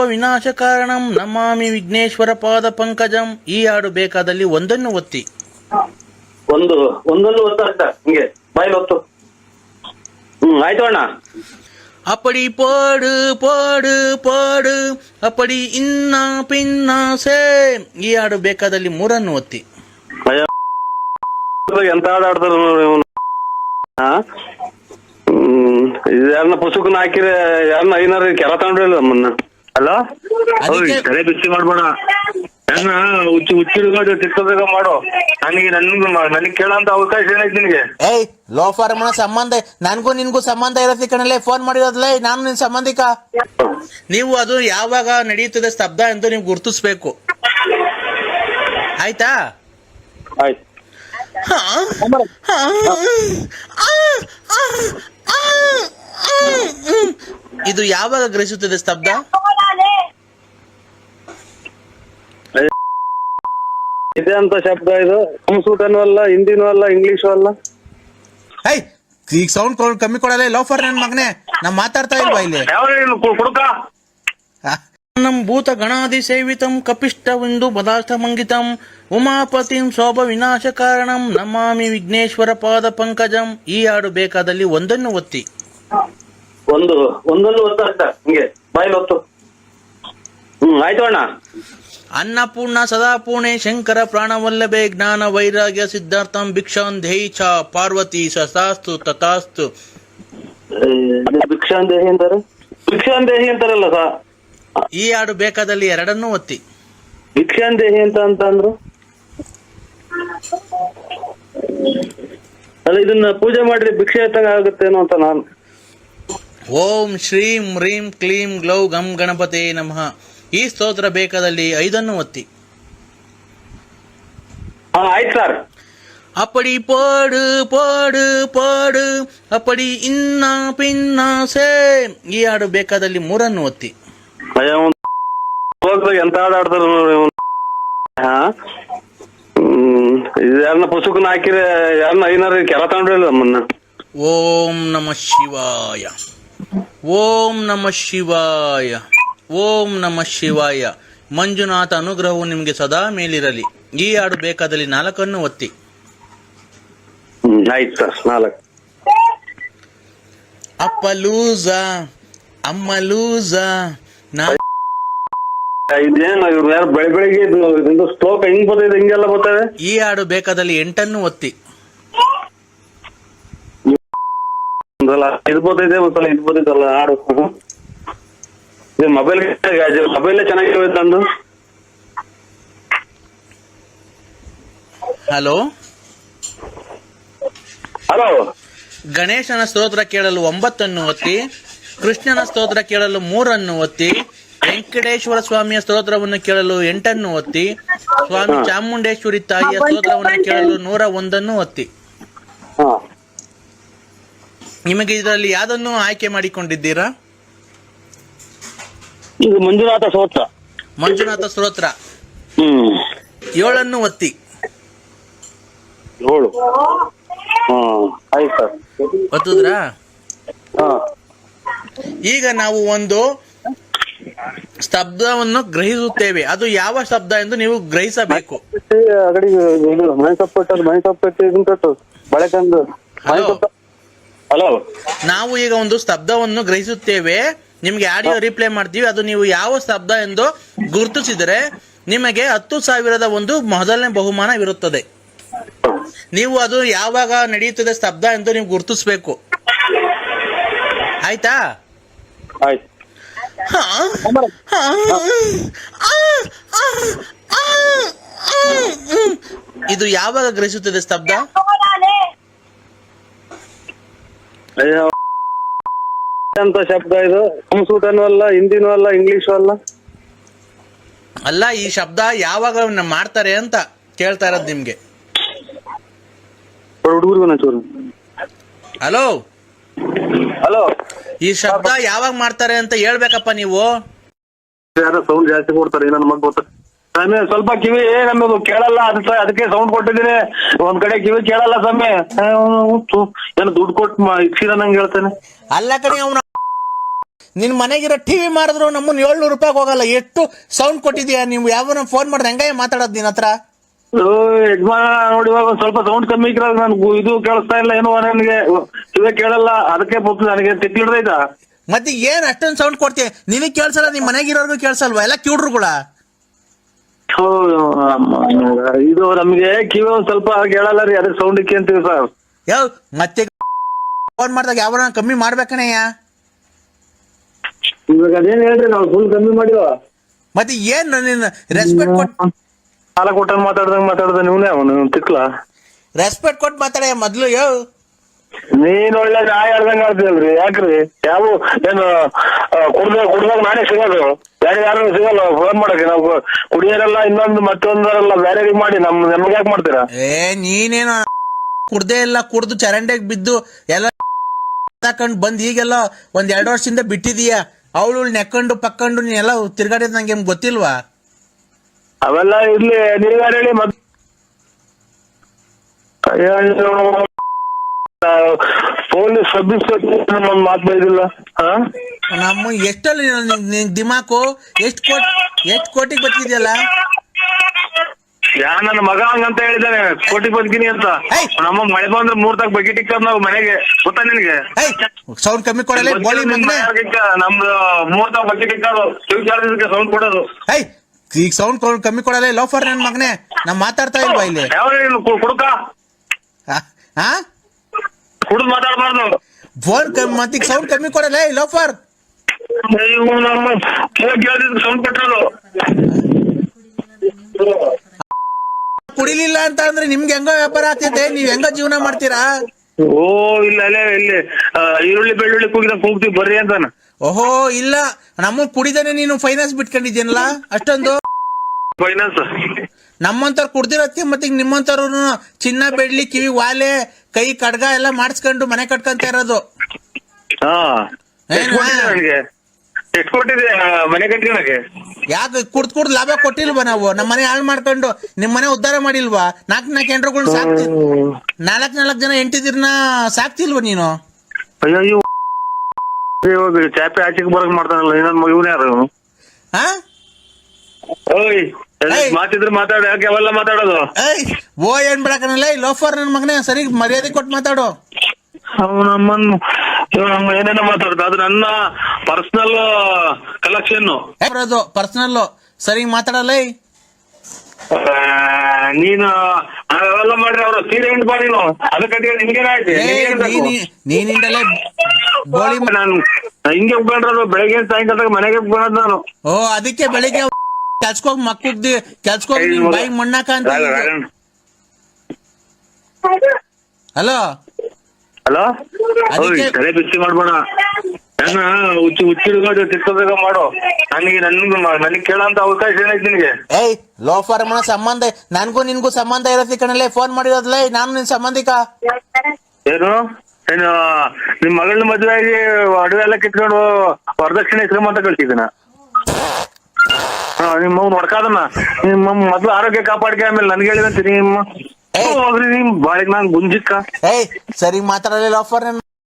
ವಿನಾಶ ಕಾರಣಂ ನಮಾಮಿ ವಿಘ್ನೇಶ್ವರ ಪಾದ ಪಂಕಜಂ. ಈ ಹಾಡು ಬೇಕಾದಲ್ಲಿ ಒಂದನ್ನು ಒತ್ತಿ. ಒಂದೊಂದು ಒತ್ತ ಹಿಂಗೆ ಬಾಯಿಲ್ ಒತ್ತು. ಆಯ್ತು ಅಣ್ಣ. ಅಪ್ಪಡಿ ಪಾಡು ಪಾಡು ಪಾಡು ಅಪ್ಪಡಿ ಇನ್ನ ಪಿನ್ನ ಸೇ. ಈ ಹಾಡು ಬೇಕಾದಲ್ಲಿ ಮೂರನ್ನು ಒತ್ತಿ. ಎಂತ ಹಾಡು ಆಡ್ತಾರ ಯಾರನ್ನ ಪುಸ್ತಕನ ಹಾಕಿರ ಯಾರನ್ನ ಐನಾರ ಕೆಲ ತಗೊಂಡ್ರಲ್ಲ ನಮ್ಮನ್ನ. ಅಲ್ಲ ತಲೆ ಬಿಸಿ ಮಾಡ್ಬೇಡ, ಹೆಂಗ ಹುಚ್ಚಿಡ್ಕೊಂಡು ತಿಕ್ಕೋಬೇಕ ಮಾಡು. ನನಗೆ ಕೇಳೋಂತ ಅವಕಾಶ ಏನೈತಿ ನಿನಗೆ? ಏಯ್ ಲೋಫರ್ ಮನ ಸಂಬಂಧ ನನ್ಗೂ ನಿನ್ಗೂ ಸಂಬಂಧ ಇರತ್ತೆ ಕಣಲೆ. ಫೋನ್ ಮಾಡಿರೋದ್ಲೇ ನಾನು ನಿನ್ ಸಂಬಂಧಿಕ. ನೀವು ಅದು ಯಾವಾಗ ನಡೆಯುತ್ತದೆ ಸ್ತಬ್ಧ ಎಂದು ನೀವು ಗುರುತಿಸ್ಬೇಕು, ಆಯ್ತಾ? ಆಯ್ತು. ಇದು ಯಾವಾಗ ಗ್ರಹಿಸುತ್ತದೆ ಸ್ತಬ್ಧ? ಇದೆ ಅಂತ ಶಬ್ದ ಇದು. ಸಂಸ್ಕೃತನೂ ಅಲ್ಲ, ಹಿಂದಿನೂ ಅಲ್ಲ, ಇಂಗ್ಲಿಷು ಅಲ್ಲ. ಈಗ ಸೌಂಡ್ ಕಮ್ಮಿ ಕೊಡಲ್ಲ ಲೋಫರ್ ನನ್ ಮಗನೇ. ನಾ ಮಾತಾಡ್ತಾ ಇಲ್ವಾ ಇಲ್ಲಿ? ನಮ್ ಭೂತ ಗಣಾದಿ ಸೇವಿತಂ ಕಪಿಷ್ಟವೆಂದು ಪದಾರ್ಥ ಮಂಗಿತಂ ಉಮಾಪತಿಂ ಶೋಭ ವಿನಾಶ ಕಾರಣಂ ನಮಾಮಿ ವಿಘ್ನೇಶ್ವರ ಪಾದ ಪಂಕಜಂ. ಈ ಹಾಡು ಬೇಕಾದಲ್ಲಿ ಒಂದನ್ನು ಒತ್ತಿ. ಒಂದೊಂದು ಒತ್ತ ಹಿಂಗೆ ಬಾಯಿಲ್ ಒತ್ತು. ಆಯ್ತು ಅಣ್ಣ. ಅನ್ನಪೂರ್ಣ ಸದಾಪೂರ್ಣೆ ಶಂಕರ ಪ್ರಾಣವಲ್ಲಭೆ ಜ್ಞಾನ ವೈರಾಗ್ಯ ಸಿದ್ಧಾರ್ಥಂ ಭಿಕ್ಷಾನ್ ದೇಹಿ ಚ ಪಾರ್ವತಿ ಸತಾಸ್ತು ತಥಾಸ್ತು. ಭಿಕ್ಷಾನ್ ದೇಹಿ ಅಂತಾರೆ, ಭಿಕ್ಷಾನ್ ದೇಹಿ ಅಂತಾರಲ್ಲ ಸಾ. ಈ ಹಾಡು ಬೇಕಾದಲ್ಲಿ ಎರಡನ್ನೂ ಒತ್ತಿ. ಭಿಕ್ಷಾನ್ ದೇಹಿ ಅಂತ ಅಂದ್ರು ಅಲ್ಲ, ಇದನ್ನ ಪೂಜೆ ಮಾಡ್ರಿ ಭಿಕ್ಷೆ ಎತ್ತಂಗ ಆಗುತ್ತೇನೋ ಅಂತ ನಾನು. ಓಂ ಶ್ರೀಂ ಹ್ರೀಂ ಕ್ಲೀಂ ಗ್ಲೌ ಗಂ ಗಣಪತೆ ನಮಃ. ಈ ಸ್ತೋತ್ರ ಬೇಕಾದಲ್ಲಿ 5 ಒತ್ತಿ. ಆಯ್ತು ಸರ್. ಅಪ್ಪಡಿ ಪಾಡು ಪಾಡು ಪಾಡು ಅಪ್ಪಡಿ ಇನ್ನ ಪಿನ್ನ ಸೇ. ಈ ಹಾಡು ಬೇಕಾದಲ್ಲಿ 3 ಒತ್ತಿ. ಎಂತ ಹಾಡು ಆಡ್ತಾರ ಯಾರನ್ನ ಪುಸ್ತಕನ ಹಾಕಿರ ಯಾರನ್ನ ಐನಾರ ಕೆಲ ತಗೊಂಡ್ರಲ್ಲ ನಮ್ಮನ್ನ. ಓಂ ನಮಃ ಶಿವಾಯ, ಓಂ ನಮಃ ಶಿವಾಯ, ಓಂ ನಮಃ ಶಿವಾಯ. ಮಂಜುನಾಥ ಅನುಗ್ರಹವು ನಿಮಗೆ ಸದಾ ಮೇಲಿರಲಿ. ಈ ಹಾಡು ಬೇಕಾದಲ್ಲಿ 4 ಒತ್ತಿ. ಆಯ್ತು ಸರ್. 4. ಅಪ್ಪ ಲೂಸ ಅಮ್ಮ ಲೂಸ. ಇದೇನು ಇವ್ರು ಯಾರು ಬೆಳಿಗ್ಗೆ ಇದು ಶ್ಲೋಕ ಹಿಂಗ್ ಬರ್ತದೆ, ಹಿಂಗೆಲ್ಲ ಬರ್ತದೆ. ಈ ಹಾಡು ಬೇಕಾದಲ್ಲಿ 8 ಒತ್ತಿ. ಇದು ಬರ್ತೈತೆ ಒಂದ್ಸಲ ಇದು ಬರ್ತೈತಲ್ಲ ಹಾಡು. ಮೊಬೈಲೇ ಚೆನ್ನಾಗಿವೆ ತಂದು. Hello hello. ಗಣೇಶನ ಸ್ತೋತ್ರ ಕೇಳಲು 9 ಒತ್ತಿ. ಕೃಷ್ಣನ ಸ್ತೋತ್ರ ಕೇಳಲು 3 ಒತ್ತಿ. ವೆಂಕಟೇಶ್ವರ ಸ್ವಾಮಿಯ ಸ್ತೋತ್ರವನ್ನು ಕೇಳಲು 8 ಒತ್ತಿ. ಸ್ವಾಮಿ ಚಾಮುಂಡೇಶ್ವರಿ ತಾಯಿಯ ಸ್ತೋತ್ರವನ್ನು ಕೇಳಲು 101 ಒತ್ತಿ. ನಿಮಗೆ ಇದರಲ್ಲಿ ಯಾವುದನ್ನು ಆಯ್ಕೆ ಮಾಡಿಕೊಂಡಿದ್ದೀರಾ? ಇದು ಮಂಜುನಾಥ ಸ್ತೋತ್ರ. ಮಂಜುನಾಥ ಸ್ತೋತ್ರ 7 ಒತ್ತಿ. 7. ಆಯ್ತು ಸರ್. ಒತ್ತುದ್ರಾ? ಈಗ ನಾವು ಒಂದು ಸ್ತಬ್ಧವನ್ನು ಗ್ರಹಿಸುತ್ತೇವೆ. ಅದು ಯಾವ ಶಬ್ದ ಎಂದು ನೀವು ಗ್ರಹಿಸಬೇಕು. ಹಲೋ. ನಾವು ಈಗ ಒಂದು ಸ್ತಬ್ಧವನ್ನು ಗ್ರಹಿಸುತ್ತೇವೆ. ನಿಮ್ಗೆ ಆಡಿಯೋ ರಿಪ್ಲೈ ಮಾಡ್ತೀವಿ. ಅದು ನೀವು ಯಾವ ಶಬ್ದ ಎಂದು ಗುರುತಿಸಿದರೆ ನಿಮಗೆ 10,000 ಒಂದು ಮೊದಲನೇ ಬಹುಮಾನವಿರುತ್ತದೆ. ನೀವು ಅದು ಯಾವಾಗ ನಡೆಯುತ್ತದೆ ಸ್ತಬ್ಧ ಎಂದು ನೀವು ಗುರುತಿಸ್ಬೇಕು, ಆಯ್ತಾ? ಆಯ್ತು. ಇದು ಯಾವಾಗ ಗ್ರಹಿಸುತ್ತದೆ ಸ್ತಬ್ಧ? ಅಂತ ಶಬ್ದ ಇದು. ಸಂಸ್ಕೃತನೂ ಅಲ್ಲ, ಹಿಂದಿನೂ ಅಲ್ಲ, ಇಂಗ್ಲಿಷು ಅಲ್ಲ. ಅಲ್ಲ, ಈ ಶಬ್ದ ಯಾವಾಗ ಮಾಡ್ತಾರೆ ಅಂತ ಕೇಳ್ತಾ ಇರೋದು ನಿಮ್ಗೆ. Hello hello. ಈ ಶಬ್ದ ಯಾವಾಗ ಮಾಡ್ತಾರೆ ಅಂತ ಹೇಳ್ಬೇಕಪ್ಪ ನೀವು. ಯಾರೋ ಸೌಂಡ್ ಜಾಸ್ತಿ ಕೊಡ್ತಾರೆ, ನನ್ನ ಮಗ ಗೊತ್ತ. ಸ್ವಲ್ಪ ಕಿವಿ ನಮಗೆ ಕೇಳಲ್ಲ, ಅದಕ್ಕೆ ಸೌಂಡ್ ಕೊಟ್ಟಿದ್ದೀನಿ. ಒಂದ್ ಕಡೆ ಕಿವಿ ಕೇಳಲ್ಲ ಸ್ವಾಮಿ. ಏನು ದುಡ್ಡು ಕೊಟ್ಟು ಇಕ್ಸಿರ ನಂಗೆ ಹೇಳ್ತಾನೆ. ಅಲ್ಲ ಕಣೆ, ಅವನು ನಿನ್ ಮನೆಗಿರೋ ಟಿವಿ ಮಾರಿದ್ರು ನಮ್ಮನ್ನ 700 ರೂಪಾಯಿ ಹೋಗಲ್ಲ. ಎಷ್ಟು ಸೌಂಡ್ ಕೊಟ್ಟಿದ್ಯಾ ನೀವು? ಯಾವ ಫೋನ್ ಮಾಡಿದ್ರೆ ಹೆಂಗ ಮಾತಾಡೋದು ನಿನ್ನ ಹತ್ರ? ಯಜಮಾನ ನೋಡಿ, ಇವಾಗ ಒಂದ್ ಸ್ವಲ್ಪ ಸೌಂಡ್ ಕಮ್ಮಿ ಇಕ್ರ ನನ್ಗೆ ಇದು ಕೇಳಿಸ್ತಾ ಇಲ್ಲ ಏನೋ, ನನಗೆ ಇವಾಗ ಕೇಳಲ್ಲ, ಅದಕ್ಕೆ ನನಗೆ ತಿಕ್ಲಿಡ್ದೈತಾ. ಮತ್ತೆ ಏನ್ ಅಷ್ಟೊಂದು ಸೌಂಡ್ ಕೊಡ್ತೀಯ? ನಿನಗ್ ಕೇಳ್ಸಲ್ಲ, ನಿಮ್ ಮನೆಗಿರೋರ್ಗು ಕೇಳ್ಸಲ್ವಾ? ಎಲ್ಲ ಕಿವ್ಡ್ರುಗಳ. ಇದು ನಮ್ಗೆ ಕಿವಿ ಒಂದ್ ಸ್ವಲ್ಪ ಕೇಳಲ್ಲ ರೀ, ಅದಕ್ಕೆ ಸೌಂಡ್ ಇಕ್ಕಿ ಅಂತೀವಿ ಸರ್. ಯಾವ ಮತ್ತೆ ಫೋನ್ ಮಾಡಿದಾಗ ಯಾವ ಕಮ್ಮಿ ಮಾಡ್ಬೇಕಣಯ್ಯ? ಇವಾಗ ಅದೇನ್ ಹೇಳ್ರಿ, ನಾವು ಫುಲ್ ಕಮ್ಮಿ ಮಾಡಿವ. ಮತ್ತೆ ಏನ್ ನಿನ್ನ ರೆಸ್ಪೆಕ್ಟ್ ಕೊಟ್ಟು ಸಾಲ ಕೊಟ್ಟ ಮಾತಾಡ್ದ ನೀವನೇ ಅವನು ತಿಕ್ಲ. ರೆಸ್ಪೆಕ್ಟ್ ಕೊಟ್ಟು ಮಾತಾಡ ಮೊದ್ಲು. ಯಾವ ನೀನ್ ಒಳ್ಳೆ ನಾಯಿ ಹೇಳ್ದಂಗ ಆಡ್ತೀಯಲ್ರಿ, ಯಾಕ್ರಿ? ಯಾವ ಏನು ಕುಡ್ದಾಗ ನಾನೇ ಸಿಗೋದು, ಬೇರೆ ಯಾರು ಸಿಗಲ್ಲ ಫೋನ್ ಮಾಡಕ್ಕೆ. ನಾವು ಕುಡಿಯೋರೆಲ್ಲ ಇನ್ನೊಂದು ಮತ್ತೊಂದರೆಲ್ಲ ಬೇರೆ ಮಾಡಿ ನಮ್ಗೆ ಯಾಕೆ ಮಾಡ್ತೀರಾ? ನೀನೇನು ಕುಡ್ದೇ ಇಲ್ಲ, ಕುಡ್ದು ಚರಂಡೆಗೆ ಬಿದ್ದು ಎಲ್ಲ ಹಾಕೊಂಡು ಬಂದ್ ಈಗೆಲ್ಲ ಒಂದ್ 2 ವರ್ಷದಿಂದ ಬಿಟ್ಟಿದೀಯ. ಅವಳು ನೆಕ್ಕೊಂಡು ಪಕ್ಕೊಂಡು ನೀನೆಲ್ಲ ತಿರ್ಗಾಡಿದ್ ನಂಗೆ ಗೊತ್ತಿಲ್ವಾ? ಅವೆಲ್ಲ ಇರ್ಲಿ, ನೀವ್ಯಾರು ಹೇಳಿ. ಪೊಲೀಸ್ ಸಬ್ ಇನ್ಸ್ಪೆಕ್ಟರ್ ಒಂದ್ ಮಾತು ಬೈದಿಲ್ಲ. ನಮ್ಮ ಎಷ್ಟಲ್ಲಿ ದಿಮಾಕು ಎಷ್ಟು ಕೋಟಿಗೆ ಬತ್ತಿದ್ಯಲ್ಲ? ನನ್ನ ಮಗ ಹಂಗಂತ ಹೇಳಿದಾನೆ, ಕೋಟಿ ಬದುಕಿನಿ ಅಂತ. ನಮ್ಮ ಮಳೆ ಬಂದ್ರೆ 3 ತಾಗ ಬಕೆಟ್ ಇಕ್ಕದ್ ನಾವು ಮನೆಗೆ, ಗೊತ್ತಾ ನಿನ್ಗೆ? ಸೌಂಡ್ ಕಮ್ಮಿ ಕೊಡಲ್ಲ ನಮ್ದು 3 ತಾಗ ಬಕೆಟ್ ಇಕ್ಕೋದು, ಸೌಂಡ್ ಕೊಡೋದು. ಈಗ ಸೌಂಡ್ ಕಮ್ಮಿ ಕೊಡಲ್ಲ ಲೋಫರ್ ನನ್ ಮಗನೇ. ನಾ ಮಾತಾಡ್ತಾ ಇಲ್ವಾ ಇಲ್ಲಿ? ಯಾವ ಕುಡುಕ ಕುಡ್ದು ಮಾತಾಡ್ಬಾರ್ದು. ಫೋನ್ ಮತ್ತೆ ಸೌಂಡ್ ಕಮ್ಮಿ ಕೊಡಲ್ಲ ಲೋಫರ್. ಸೌಂಡ್ ಕೊಟ್ಟರು ಕುಡಿಲಿಲ್ಲ ಅಂತ ಅಂದ್ರೆ ನಿಮ್ಗೆ ಹೆಂಗ ವ್ಯಾಪಾರ ಆಗ್ತೈತೆ? ನೀವ್ ಹೆಂಗ ಜೀವನ ಮಾಡ್ತೀರಾ? ಓ ಇಲ್ಲ ಅಲ್ಲೇ ಇಲ್ಲಿ ಈರುಳ್ಳಿ ಬೆಳ್ಳುಳ್ಳಿ ಕೂಗ್ತೀವಿ ಬರ್ರಿ ಅಂತಾನ. ಓಹೋ ಇಲ್ಲ, ನಮ್ಮ ಕುಡಿದಾನೆ ನೀನು ಫೈನಾನ್ಸ್ ಬಿಟ್ಕೊಂಡಿದ್ದೀನಲ್ಲ ಅಷ್ಟೊಂದು. ಫೈನಾನ್ಸ್ ನಮ್ಮಂತವ್ರು ಕುಡ್ದಿರತ್ತೆ, ಮತ್ತೆ ನಿಮ್ಮಂತವ್ರು ಚಿನ್ನ ಬೆಳ್ಳಿ ಕಿವಿ ವಾಲೆ ಕೈ ಕಡ್ಗ ಎಲ್ಲ ಮಾಡಿಸ್ಕೊಂಡು ಮನೆ ಕಟ್ಕೊಂತ ಇರೋದು. ಎಷ್ಟು ಕೊಟ್ಟಿದೆ ಮನೆ ಕಟ್ಕೊಳಕ್ಕೆ? ಯಾಕೆ ಕುಡ್ದು ಲಾಭ ಕೊಟ್ಟಿಲ್ವಾ ನಾವು? ನಮ್ಮ ಮನೆ ಹಾಳು ಮಾಡ್ಕೊಂಡು ನಿಮ್ ಮನೆ ಉದ್ಧಾರ ಮಾಡಿಲ್ವಾ? 4 ಹೆಂಡ್ರುಗಳನ್ನ ಸಾಕ್ತಿ, 4 ಜನ ಹೆಂಡತಿದಿರ್ನ ಸಾಕ್ತಿಲ್ವಾ ನೀನು? ಅಯ್ಯೋ ಚಾಪೆ ಆಚೆಗೆ ಬರಕ್ ಮಾಡ್ತಾನಲ್ಲ ಇನ್ನೊಂದ್ ಇವನ್ ಯಾರು? ಓಯ್ ಮಾತಿದ್ರೆ ಮಾತಾಡು, ಯಾಕೆ ಅವೆಲ್ಲ ಮಾತಾಡೋದು? ಓ ಏನ್ ಬಿಡಕನಲ್ಲ ಲೋಫರ್ ನನ್ ಮಗನೇ, ಸರಿ ಮರ್ಯಾದೆ ಕೊಟ್ಟು ಮಾತಾಡು. ನಮ್ಮನ್ನು ಏನೇನೋ ಮಾತಾಡ್ತಾ, ಅದು ನನ್ನ ಪರ್ಸನಲ್ ಕಲೆಕ್ಷನ್. ಪರ್ಸನಲ್ ಸರಿ ಮಾತಾಡಲ್ಲ. ನೀನು ಅವೆಲ್ಲ ಮಾಡ್ರಿ, ಅವ್ರು ಸೀರೆ ಹಿಂಡ್ ಬಾ ನೀನು, ಅದಕ್ಕೆ ನಿಮ್ಗೇನಾಯ್ತು? ನೀನಿಂದಲೇ ಗೋಳಿ ನಾನು ಹಿಂಗೆ ಉಳ್ಕೊಂಡ್ರದು, ಬೆಳಗ್ಗೆ ಸಾಯಂಕಾಲ ಮನೆಗೆ ಉಳ್ಕೊಳ್ಳೋದು ನಾನು. ಓ ಅದಕ್ಕೆ ಬೆಳಿಗ್ಗೆ ಕೆಲ್ಸಕೋಗಿ ಮಕ್ಕಳು ಕೆಲ್ಸಕೋಗಿ ಬಾಯಿ ಮಣ್ಣಾಕ ಅಂತ. ಹಲೋ ಹಲೋ, ತಲೆ ಬಿಸಿ ಮಾಡ್ಬೇಡ, ಹುಚ್ಚಿಡ್ಕೊಂಡು ತಿಕ್ಕೋಬೇಕ ಮಾಡು. ನನಗೆ ಕೇಳೋಂತ ಅವಕಾಶ ಏನೈತಿ ನಿನಗೆ? ಲೋಫರ್ ಮನ ಸಂಬಂಧ, ನನ್ಗೂ ನಿನ್ಗೂ ಸಂಬಂಧ ಇರತ್ತೆ ಕಣಲ್ಲೇ, ಫೋನ್ ಮಾಡಿರೋದ್ಲೇ ನಾನು ನಿನ್ ಸಂಬಂಧಿಕ. ಏನು ನಿಮ್ ಮಗಳನ್ನ ಮದುವೆ ಆಗಿ ಅಡುಗೆ ಎಲ್ಲ ಕಿತ್ಕೊಂಡು ವರದಕ್ಷಿಣೆ ಶ್ರೀಮಂತ ಕಳ್ಸಿದ್ದೀನ. ನಿಮ್ಮ ನೋಡ್ಕಾದನ್ನ ನಿಮ್ಮ ಮೊದ್ಲು ಆರೋಗ್ಯ ಕಾಪಾಡ್ಕೆ, ಆಮೇಲೆ ನನ್ಗೆ ಹೇಳಿದಂತೀನಿ ನಿಮ್ಮ ಹೋಗ್ರಿ ನಿಮ್ ಬಾಳಿಗೆ ನಾನ್ ಗುಂಜಿಕ್ಕ. ಸರಿ ಮಾತಾಡಲಿಲ್ಲ ಆಫರ್.